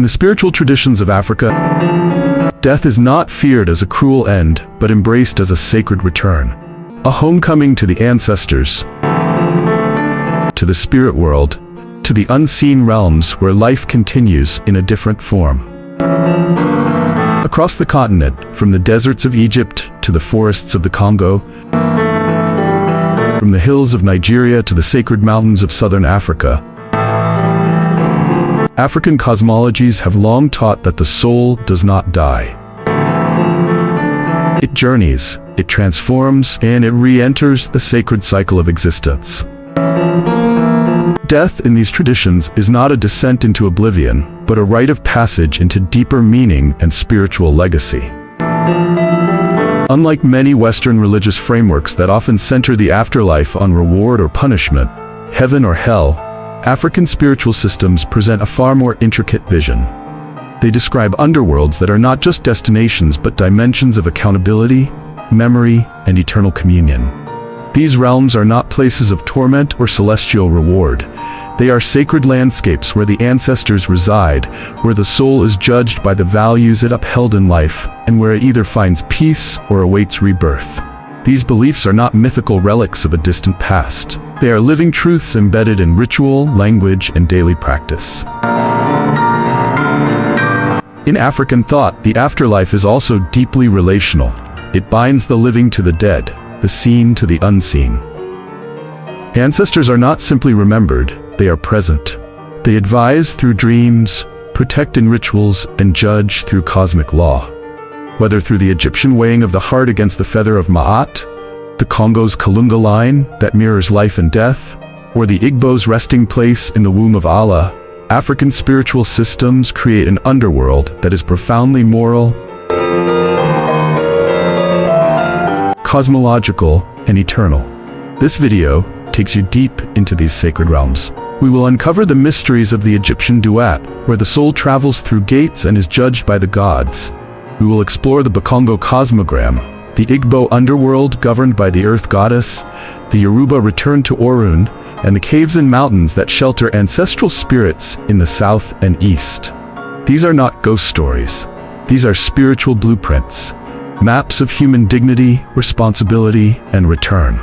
In the spiritual traditions of Africa, death is not feared as a cruel end, but embraced as a sacred return. A homecoming to the ancestors, to the spirit world, to the unseen realms where life continues in a different form. Across the continent, from the deserts of Egypt to the forests of the Congo, from the hills of Nigeria to the sacred mountains of southern Africa, African cosmologies have long taught that the soul does not die. It journeys, it transforms, and it re-enters the sacred cycle of existence. Death in these traditions is not a descent into oblivion, but a rite of passage into deeper meaning and spiritual legacy. Unlike many Western religious frameworks that often center the afterlife on reward or punishment, heaven or hell, African spiritual systems present a far more intricate vision. They describe underworlds that are not just destinations but dimensions of accountability, memory, and eternal communion. These realms are not places of torment or celestial reward. They are sacred landscapes where the ancestors reside, where the soul is judged by the values it upheld in life, and where it either finds peace or awaits rebirth. These beliefs are not mythical relics of a distant past. They are living truths embedded in ritual, language, and daily practice. In African thought, the afterlife is also deeply relational. It binds the living to the dead, the seen to the unseen. Ancestors are not simply remembered, they are present. They advise through dreams, protect in rituals, and judge through cosmic law. Whether through the Egyptian weighing of the heart against the feather of Ma'at, the Congo's Kalunga Line that mirrors life and death, or the Igbo's resting place in the womb of Allah, African spiritual systems create an underworld that is profoundly moral, cosmological, and eternal. This video takes you deep into these sacred realms. We will uncover the mysteries of the Egyptian Duat, where the soul travels through gates and is judged by the gods. We will explore the Bakongo cosmogram, the Igbo underworld governed by the earth goddess, the Yoruba return to Orun, and the caves and mountains that shelter ancestral spirits in the south and east. These are not ghost stories. These are spiritual blueprints, maps of human dignity, responsibility, and return.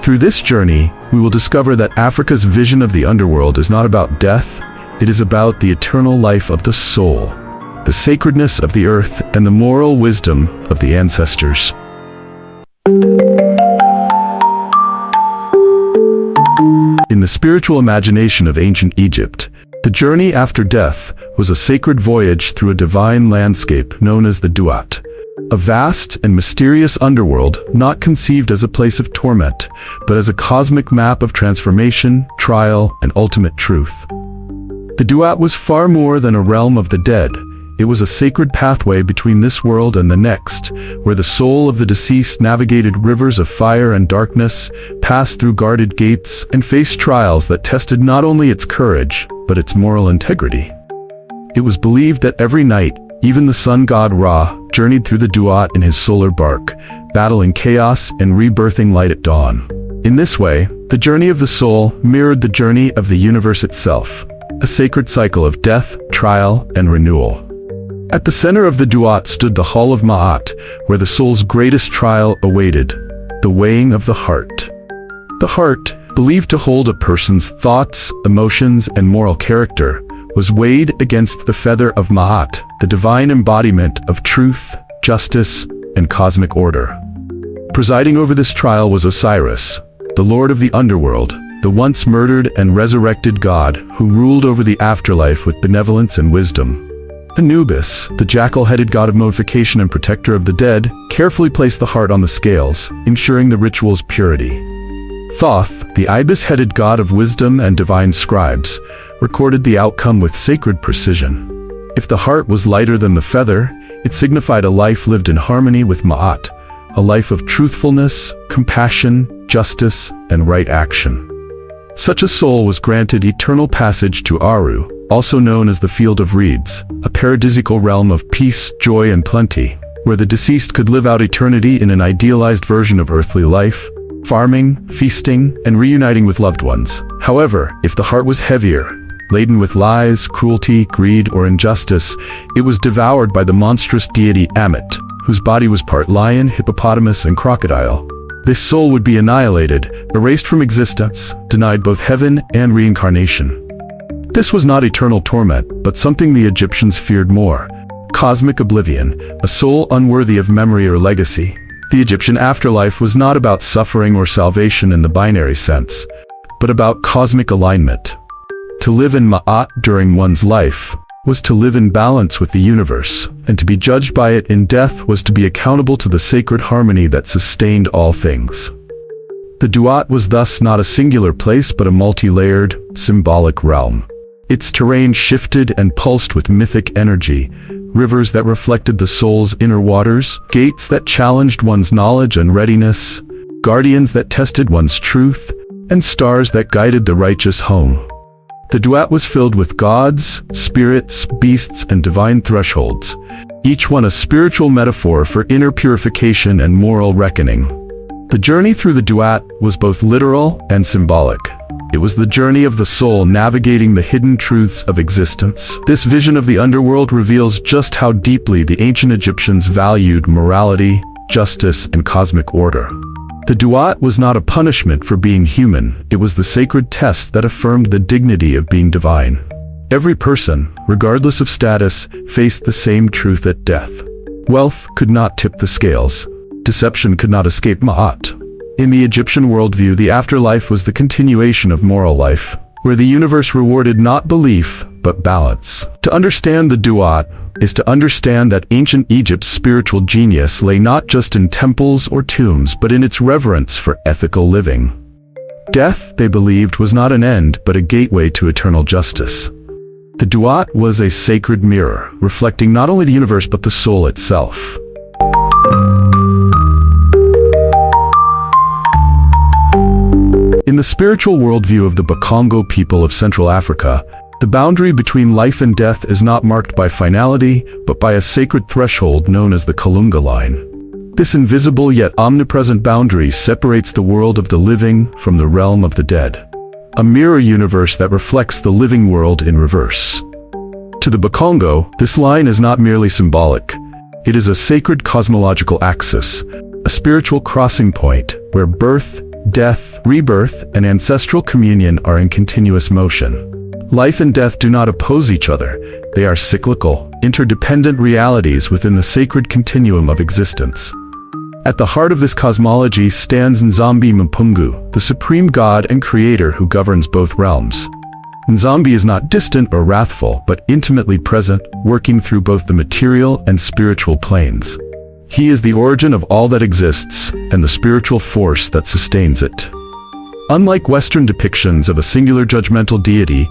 Through this journey, we will discover that Africa's vision of the underworld is not about death, it is about the eternal life of the soul, the sacredness of the earth, and the moral wisdom of the ancestors. In the spiritual imagination of ancient Egypt, the journey after death was a sacred voyage through a divine landscape known as the Duat, a vast and mysterious underworld not conceived as a place of torment, but as a cosmic map of transformation, trial, and ultimate truth. The Duat was far more than a realm of the dead. It was a sacred pathway between this world and the next, where the soul of the deceased navigated rivers of fire and darkness, passed through guarded gates, and faced trials that tested not only its courage, but its moral integrity. It was believed that every night, even the sun god Ra journeyed through the Duat in his solar bark, battling chaos and rebirthing light at dawn. In this way, the journey of the soul mirrored the journey of the universe itself, a sacred cycle of death, trial, and renewal. At the center of the Duat stood the Hall of Ma'at, where the soul's greatest trial awaited, the weighing of the heart. The heart, believed to hold a person's thoughts, emotions, and moral character, was weighed against the feather of Ma'at, the divine embodiment of truth, justice, and cosmic order. Presiding over this trial was Osiris, the lord of the underworld, the once murdered and resurrected god who ruled over the afterlife with benevolence and wisdom. Anubis, the jackal-headed god of modification and protector of the dead, carefully placed the heart on the scales, ensuring the ritual's purity. Thoth, the ibis-headed god of wisdom and divine scribes, recorded the outcome with sacred precision. If the heart was lighter than the feather, it signified a life lived in harmony with Ma'at, a life of truthfulness, compassion, justice, and right action. Such a soul was granted eternal passage to Aru, also known as the Field of Reeds, a paradisical realm of peace, joy, and plenty, where the deceased could live out eternity in an idealized version of earthly life, farming, feasting, and reuniting with loved ones. However, if the heart was heavier, laden with lies, cruelty, greed, or injustice, it was devoured by the monstrous deity Ammit, whose body was part lion, hippopotamus, and crocodile. This soul would be annihilated, erased from existence, denied both heaven and reincarnation. This was not eternal torment, but something the Egyptians feared more: cosmic oblivion, a soul unworthy of memory or legacy. The Egyptian afterlife was not about suffering or salvation in the binary sense, but about cosmic alignment. To live in Ma'at during one's life was to live in balance with the universe, and to be judged by it in death was to be accountable to the sacred harmony that sustained all things. The Duat was thus not a singular place but a multi-layered, symbolic realm. Its terrain shifted and pulsed with mythic energy, rivers that reflected the soul's inner waters, gates that challenged one's knowledge and readiness, guardians that tested one's truth, and stars that guided the righteous home. The Duat was filled with gods, spirits, beasts, and divine thresholds, each one a spiritual metaphor for inner purification and moral reckoning. The journey through the Duat was both literal and symbolic. It was the journey of the soul navigating the hidden truths of existence. This vision of the underworld reveals just how deeply the ancient Egyptians valued morality, justice, and cosmic order. The Duat was not a punishment for being human, it was the sacred test that affirmed the dignity of being divine. Every person, regardless of status, faced the same truth at death. Wealth could not tip the scales. Deception could not escape Ma'at. In the Egyptian worldview, the afterlife was the continuation of moral life, where the universe rewarded not belief, but balance. To understand the Duat is to understand that ancient Egypt's spiritual genius lay not just in temples or tombs, but in its reverence for ethical living. Death, they believed, was not an end, but a gateway to eternal justice. The Duat was a sacred mirror, reflecting not only the universe but the soul itself. In the spiritual worldview of the Bakongo people of Central Africa, the boundary between life and death is not marked by finality, but by a sacred threshold known as the Kalunga Line. This invisible yet omnipresent boundary separates the world of the living from the realm of the dead, a mirror universe that reflects the living world in reverse. To the Bakongo, this line is not merely symbolic. It is a sacred cosmological axis, a spiritual crossing point where birth, death, rebirth, and ancestral communion are in continuous motion. Life and death do not oppose each other. They are cyclical, interdependent realities within the sacred continuum of existence. At the heart of this cosmology stands Nzambi Mpungu, the supreme god and creator who governs both realms. Nzambi is not distant or wrathful, but intimately present, working through both the material and spiritual planes. He is the origin of all that exists and the spiritual force that sustains it. Unlike Western depictions of a singular judgmental deity,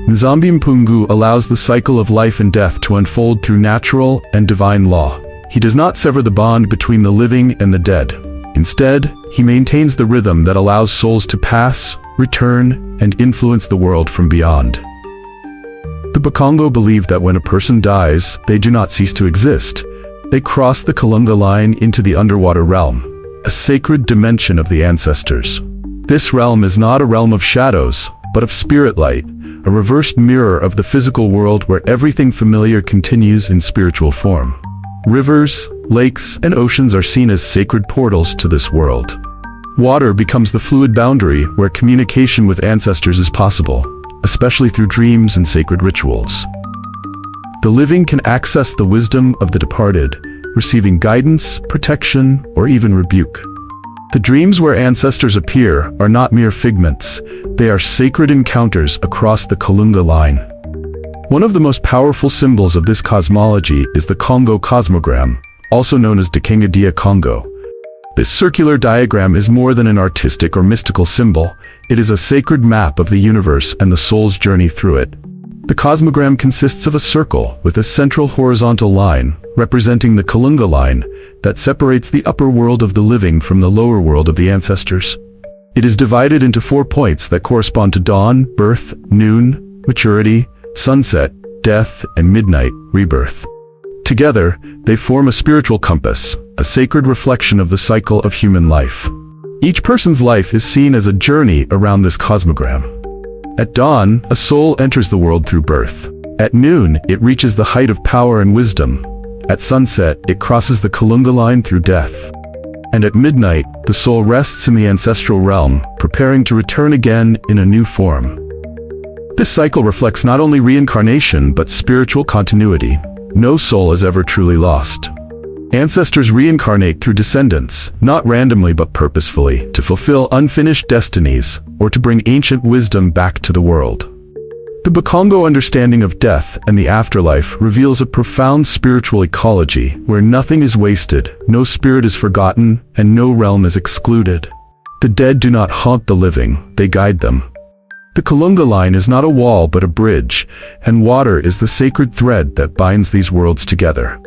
Nzambi Mpungu allows the cycle of life and death to unfold through natural and divine law. He does not sever the bond between the living and the dead. Instead, he maintains the rhythm that allows souls to pass, return, and influence the world from beyond. The Bakongo believe that when a person dies, they do not cease to exist. They cross the Kalunga Line into the underwater realm, a sacred dimension of the ancestors. This realm is not a realm of shadows, but of spirit light, a reversed mirror of the physical world where everything familiar continues in spiritual form. Rivers, lakes, and oceans are seen as sacred portals to this world. Water becomes the fluid boundary where communication with ancestors is possible, especially through dreams and sacred rituals. The living can access the wisdom of the departed, receiving guidance, protection, or even rebuke. The dreams where ancestors appear are not mere figments, they are sacred encounters across the Kalunga Line. One of the most powerful symbols of this cosmology is the Congo cosmogram, also known as Dekenga dia Congo. This circular diagram is more than an artistic or mystical symbol, it is a sacred map of the universe and the soul's journey through it. The cosmogram consists of a circle with a central horizontal line, representing the Kalunga Line, that separates the upper world of the living from the lower world of the ancestors. It is divided into 4 points that correspond to dawn, birth, noon, maturity, sunset, death, and midnight, rebirth. Together, they form a spiritual compass, a sacred reflection of the cycle of human life. Each person's life is seen as a journey around this cosmogram. At dawn, a soul enters the world through birth. At noon, it reaches the height of power and wisdom. At sunset, it crosses the Kalunga Line through death. And at midnight, the soul rests in the ancestral realm, preparing to return again in a new form. This cycle reflects not only reincarnation but spiritual continuity. No soul is ever truly lost. Ancestors reincarnate through descendants, not randomly but purposefully, to fulfill unfinished destinies or to bring ancient wisdom back to the world. The Bakongo understanding of death and the afterlife reveals a profound spiritual ecology where nothing is wasted, no spirit is forgotten, and no realm is excluded. The dead do not haunt the living, they guide them. The Kalunga Line is not a wall but a bridge, and water is the sacred thread that binds these worlds together.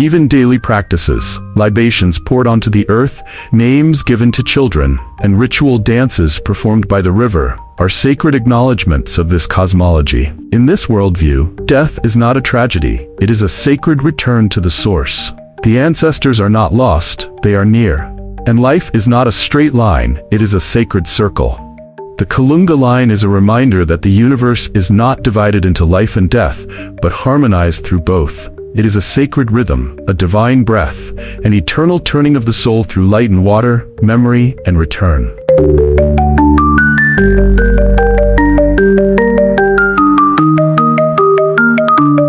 Even daily practices, libations poured onto the earth, names given to children, and ritual dances performed by the river are sacred acknowledgments of this cosmology. In this worldview, death is not a tragedy, it is a sacred return to the source. The ancestors are not lost, they are near. And life is not a straight line, it is a sacred circle. The Kalunga Line is a reminder that the universe is not divided into life and death, but harmonized through both. It is a sacred rhythm, a divine breath, an eternal turning of the soul through light and water, memory and return.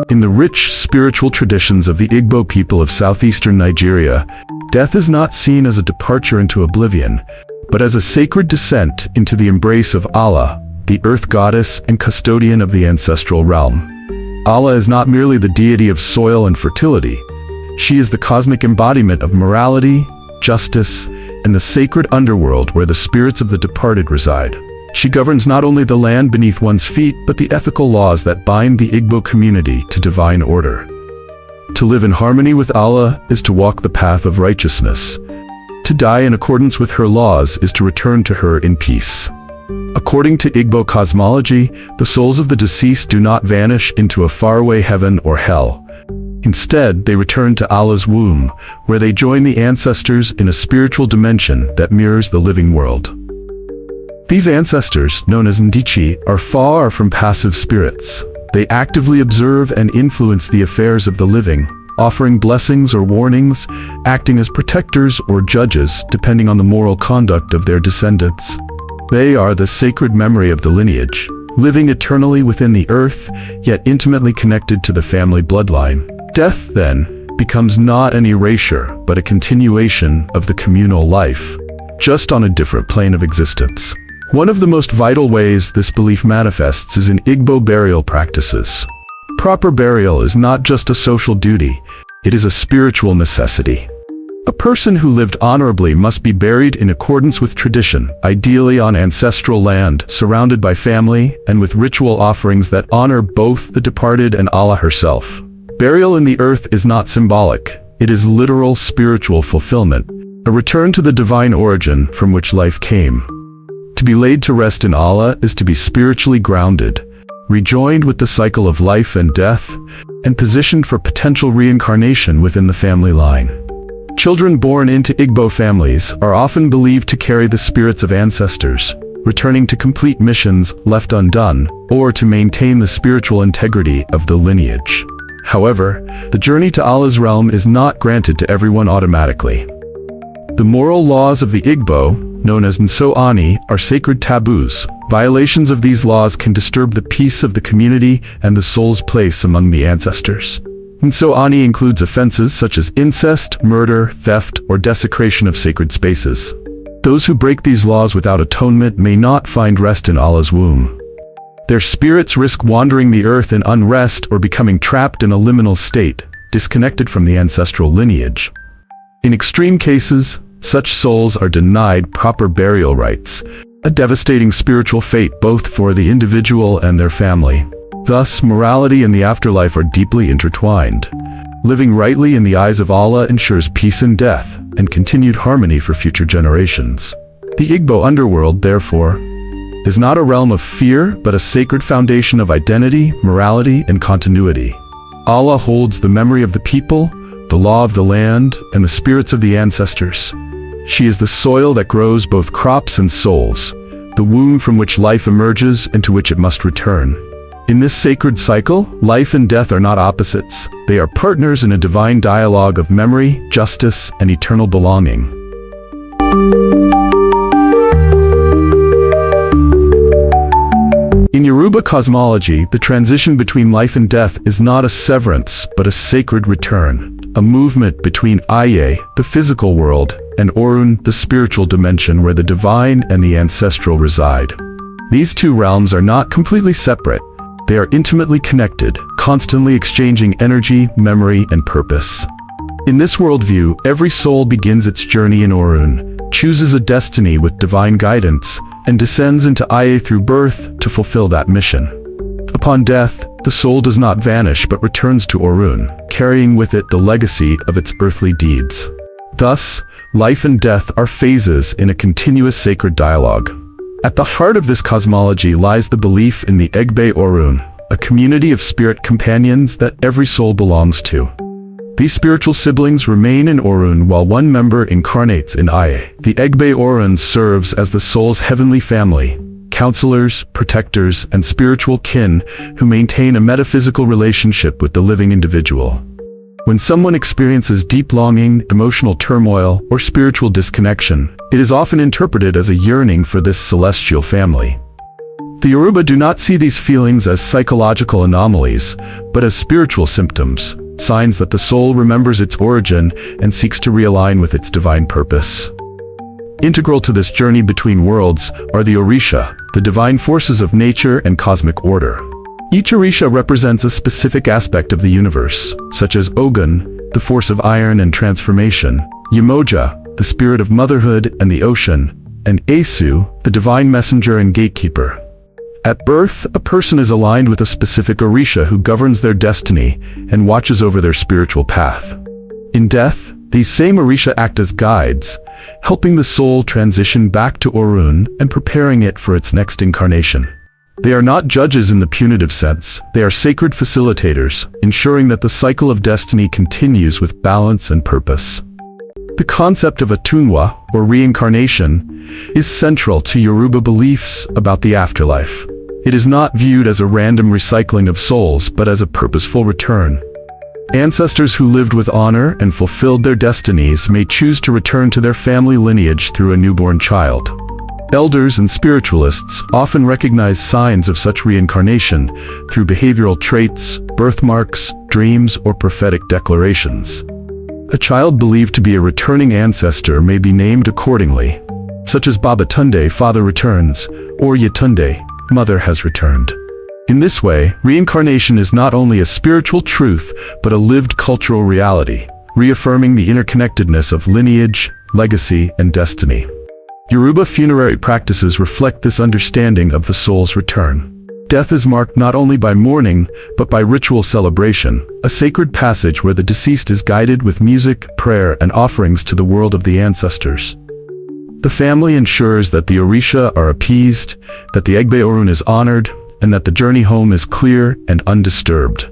In the rich spiritual traditions of the Igbo people of southeastern Nigeria, death is not seen as a departure into oblivion, but as a sacred descent into the embrace of Allah, the earth goddess and custodian of the ancestral realm. Allah is not merely the deity of soil and fertility. She is the cosmic embodiment of morality, justice, and the sacred underworld where the spirits of the departed reside. She governs not only the land beneath one's feet, but the ethical laws that bind the Igbo community to divine order. To live in harmony with Allah is to walk the path of righteousness. To die in accordance with her laws is to return to her in peace. According to Igbo cosmology, the souls of the deceased do not vanish into a faraway heaven or hell. Instead, they return to Allah's womb, where they join the ancestors in a spiritual dimension that mirrors the living world. These ancestors, known as Ndichi, are far from passive spirits. They actively observe and influence the affairs of the living, offering blessings or warnings, acting as protectors or judges depending on the moral conduct of their descendants. They are the sacred memory of the lineage, living eternally within the earth, yet intimately connected to the family bloodline. Death, then, becomes not an erasure, but a continuation of the communal life, just on a different plane of existence. One of the most vital ways this belief manifests is in Igbo burial practices. Proper burial is not just a social duty, it is a spiritual necessity. A person who lived honorably must be buried in accordance with tradition, ideally on ancestral land, surrounded by family, and with ritual offerings that honor both the departed and Allah herself. Burial in the earth is not symbolic, it is literal spiritual fulfillment, a return to the divine origin from which life came. To be laid to rest in Allah is to be spiritually grounded, rejoined with the cycle of life and death, and positioned for potential reincarnation within the family line. Children born into Igbo families are often believed to carry the spirits of ancestors, returning to complete missions left undone, or to maintain the spiritual integrity of the lineage. However, the journey to Allah's realm is not granted to everyone automatically. The moral laws of the Igbo, known as Nso Ani, are sacred taboos. Violations of these laws can disturb the peace of the community and the soul's place among the ancestors. Nso Ani includes offenses such as incest, murder, theft, or desecration of sacred spaces. Those who break these laws without atonement may not find rest in Allah's womb. Their spirits risk wandering the earth in unrest or becoming trapped in a liminal state, disconnected from the ancestral lineage. In extreme cases, such souls are denied proper burial rites, a devastating spiritual fate both for the individual and their family. Thus, morality and the afterlife are deeply intertwined. Living rightly in the eyes of Allah ensures peace in death and continued harmony for future generations. The Igbo underworld, therefore, is not a realm of fear, but a sacred foundation of identity, morality, and continuity. Allah holds the memory of the people, the law of the land, and the spirits of the ancestors. She is the soil that grows both crops and souls, the womb from which life emerges and to which it must return. In this sacred cycle, life and death are not opposites. They are partners in a divine dialogue of memory, justice, and eternal belonging. In Yoruba cosmology, the transition between life and death is not a severance, but a sacred return, a movement between Aye, the physical world, and Orun, the spiritual dimension where the divine and the ancestral reside. These two realms are not completely separate. They are intimately connected, constantly exchanging energy, memory, and purpose. In this worldview, every soul begins its journey in Orun, chooses a destiny with divine guidance, and descends into Aye through birth to fulfill that mission. Upon death, the soul does not vanish but returns to Orun, carrying with it the legacy of its earthly deeds. Thus, life and death are phases in a continuous sacred dialogue. At the heart of this cosmology lies the belief in the Igbo Orun, a community of spirit companions that every soul belongs to. These spiritual siblings remain in Orun while one member incarnates in Aye. The Igbo Orun serves as the soul's heavenly family, counselors, protectors, and spiritual kin who maintain a metaphysical relationship with the living individual. When someone experiences deep longing, emotional turmoil, or spiritual disconnection, it is often interpreted as a yearning for this celestial family. The Yoruba do not see these feelings as psychological anomalies, but as spiritual symptoms, signs that the soul remembers its origin and seeks to realign with its divine purpose. Integral to this journey between worlds are the Orisha, the divine forces of nature and cosmic order. Each Orisha represents a specific aspect of the universe, such as Ogun, the force of iron and transformation, Yemoja, the spirit of motherhood and the ocean, and Esu, the divine messenger and gatekeeper. At birth, a person is aligned with a specific Orisha who governs their destiny and watches over their spiritual path. In death, these same Orisha act as guides, helping the soul transition back to Orun and preparing it for its next incarnation. They are not judges in the punitive sense. They are sacred facilitators, ensuring that the cycle of destiny continues with balance and purpose. The concept of Atunwa, or reincarnation, is central to Yoruba beliefs about the afterlife. It is not viewed as a random recycling of souls, but as a purposeful return. Ancestors who lived with honor and fulfilled their destinies may choose to return to their family lineage through a newborn child. Elders and spiritualists often recognize signs of such reincarnation through behavioral traits, birthmarks, dreams, or prophetic declarations. A child believed to be a returning ancestor may be named accordingly, such as Babatunde, father returns, or Yetunde, mother has returned. In this way, reincarnation is not only a spiritual truth, but a lived cultural reality, reaffirming the interconnectedness of lineage, legacy, and destiny. Yoruba funerary practices reflect this understanding of the soul's return. Death is marked not only by mourning, but by ritual celebration, a sacred passage where the deceased is guided with music, prayer, and offerings to the world of the ancestors. The family ensures that the Orisha are appeased, that the Igbo Orun is honored, and that the journey home is clear and undisturbed.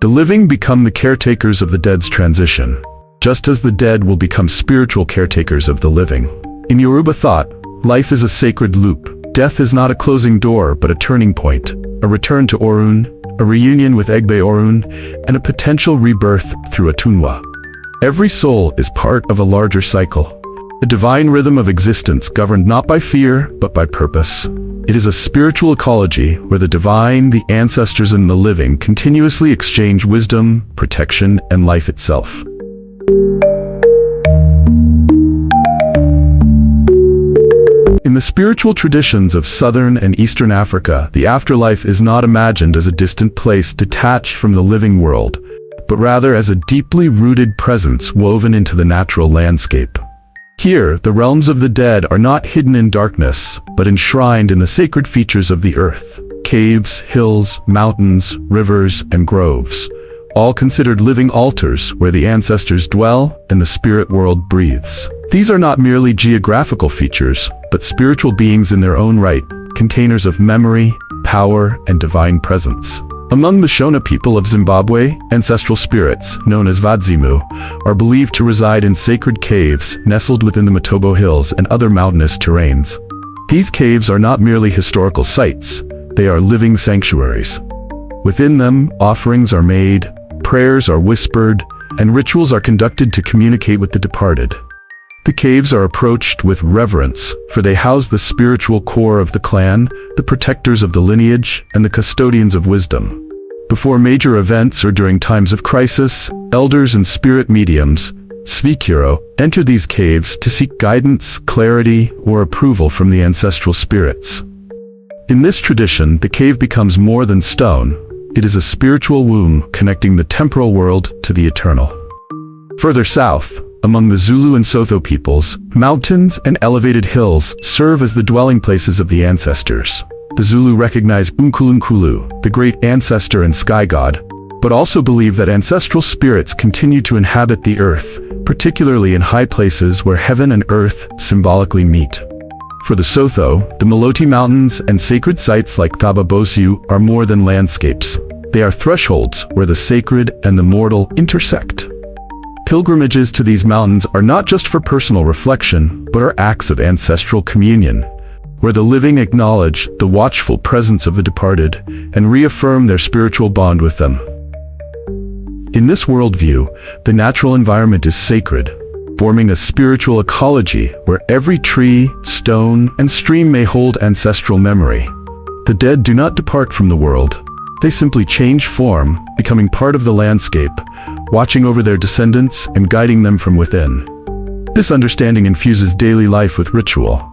The living become the caretakers of the dead's transition, just as the dead will become spiritual caretakers of the living. In Yoruba thought, life is a sacred loop. Death is not a closing door, but a turning point, a return to Orun, a reunion with Igbo Orun, and a potential rebirth through Atunwa. Every soul is part of a larger cycle, a divine rhythm of existence governed not by fear, but by purpose. It is a spiritual ecology where the divine, the ancestors, and the living continuously exchange wisdom, protection, and life itself. In the spiritual traditions of Southern and Eastern Africa, the afterlife is not imagined as a distant place detached from the living world, but rather as a deeply rooted presence woven into the natural landscape. Here, the realms of the dead are not hidden in darkness, but enshrined in the sacred features of the earth: caves, hills, mountains, rivers, and groves, all considered living altars where the ancestors dwell and the spirit world breathes. These are not merely geographical features, but spiritual beings in their own right, containers of memory, power, and divine presence. Among the Shona people of Zimbabwe, ancestral spirits, known as Vadzimu, are believed to reside in sacred caves nestled within the Matobo Hills and other mountainous terrains. These caves are not merely historical sites, they are living sanctuaries. Within them, offerings are made, prayers are whispered, and rituals are conducted to communicate with the departed. The caves are approached with reverence, for they house the spiritual core of the clan, the protectors of the lineage, and the custodians of wisdom. Before major events or during times of crisis, elders and spirit mediums, Svikiro, enter these caves to seek guidance, clarity, or approval from the ancestral spirits. In this tradition, the cave becomes more than stone. It is a spiritual womb connecting the temporal world to the eternal. Further south, among the Zulu and Sotho peoples, mountains and elevated hills serve as the dwelling places of the ancestors. The Zulu recognize Unkulunkulu, the great ancestor and sky god, but also believe that ancestral spirits continue to inhabit the earth, particularly in high places where heaven and earth symbolically meet. For the Sotho, the Maloti Mountains and sacred sites like Thababosiu are more than landscapes. They are thresholds where the sacred and the mortal intersect. Pilgrimages to these mountains are not just for personal reflection, but are acts of ancestral communion, where the living acknowledge the watchful presence of the departed and reaffirm their spiritual bond with them. In this worldview, the natural environment is sacred, forming a spiritual ecology where every tree, stone, and stream may hold ancestral memory. The dead do not depart from the world. They simply change form, becoming part of the landscape, watching over their descendants and guiding them from within. This understanding infuses daily life with ritual.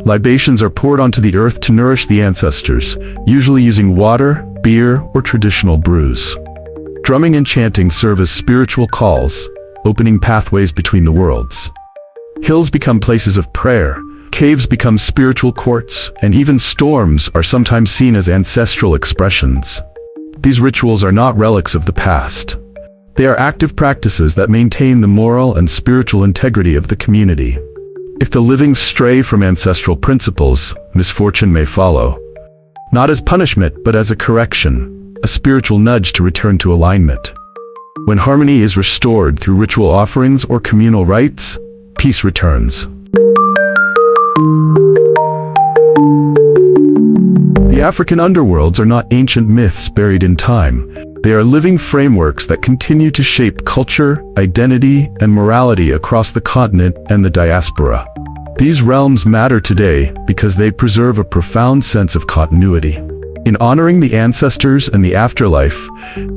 Libations are poured onto the earth to nourish the ancestors, usually using water, beer, or traditional brews. Drumming and chanting serve as spiritual calls, opening pathways between the worlds. Hills become places of prayer, caves become spiritual courts, and even storms are sometimes seen as ancestral expressions. These rituals are not relics of the past. They are active practices that maintain the moral and spiritual integrity of the community. If the living stray from ancestral principles, misfortune may follow. Not as punishment, but as a correction, a spiritual nudge to return to alignment. When harmony is restored through ritual offerings or communal rites, peace returns. The African underworlds are not ancient myths buried in time. They are living frameworks that continue to shape culture, identity, and morality across the continent and the diaspora. These realms matter today because they preserve a profound sense of continuity. In honoring the ancestors and the afterlife,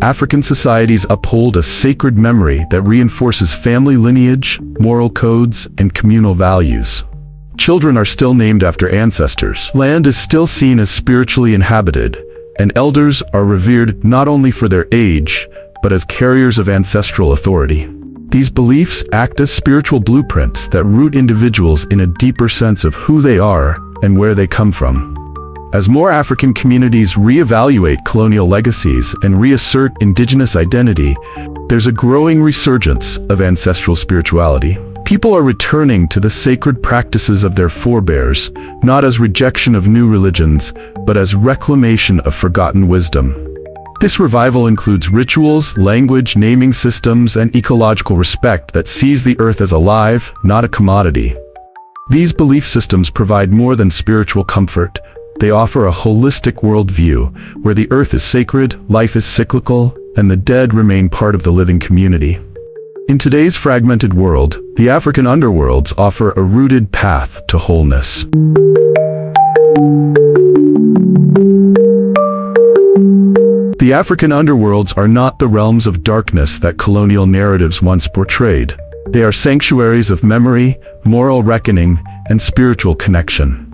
African societies uphold a sacred memory that reinforces family lineage, moral codes, and communal values. Children are still named after ancestors. Land is still seen as spiritually inhabited, and elders are revered not only for their age, but as carriers of ancestral authority. These beliefs act as spiritual blueprints that root individuals in a deeper sense of who they are and where they come from. As more African communities reevaluate colonial legacies and reassert indigenous identity, there's a growing resurgence of ancestral spirituality. People are returning to the sacred practices of their forebears, not as rejection of new religions, but as reclamation of forgotten wisdom. This revival includes rituals, language, naming systems, and ecological respect that sees the earth as alive, not a commodity. These belief systems provide more than spiritual comfort. They offer a holistic worldview where the earth is sacred, life is cyclical, and the dead remain part of the living community. In today's fragmented world, the African underworlds offer a rooted path to wholeness. The African underworlds are not the realms of darkness that colonial narratives once portrayed. They are sanctuaries of memory, moral reckoning, and spiritual connection.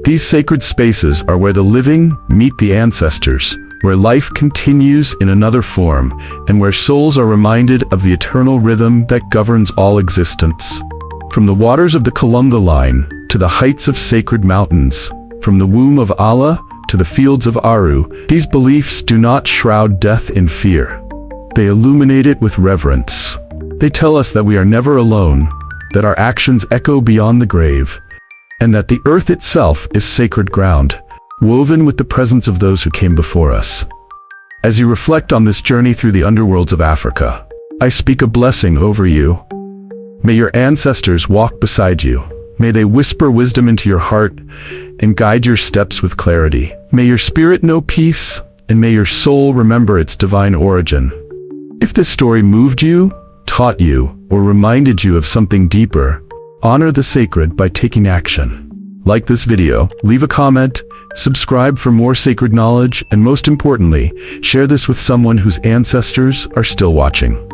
These sacred spaces are where the living meet the ancestors, where life continues in another form, and where souls are reminded of the eternal rhythm that governs all existence. From the waters of the Kalunga Line to the heights of sacred mountains, from the womb of Allah to the fields of Aru, these beliefs do not shroud death in fear. They illuminate it with reverence. They tell us that we are never alone, that our actions echo beyond the grave, and that the earth itself is sacred ground, woven with the presence of those who came before us. As you reflect on this journey through the underworlds of Africa, I speak a blessing over you. May your ancestors walk beside you. May they whisper wisdom into your heart and guide your steps with clarity. May your spirit know peace, and may your soul remember its divine origin. If this story moved you, taught you, or reminded you of something deeper, honor the sacred by taking action. Like this video, leave a comment, subscribe for more sacred knowledge, and most importantly, share this with someone whose ancestors are still watching.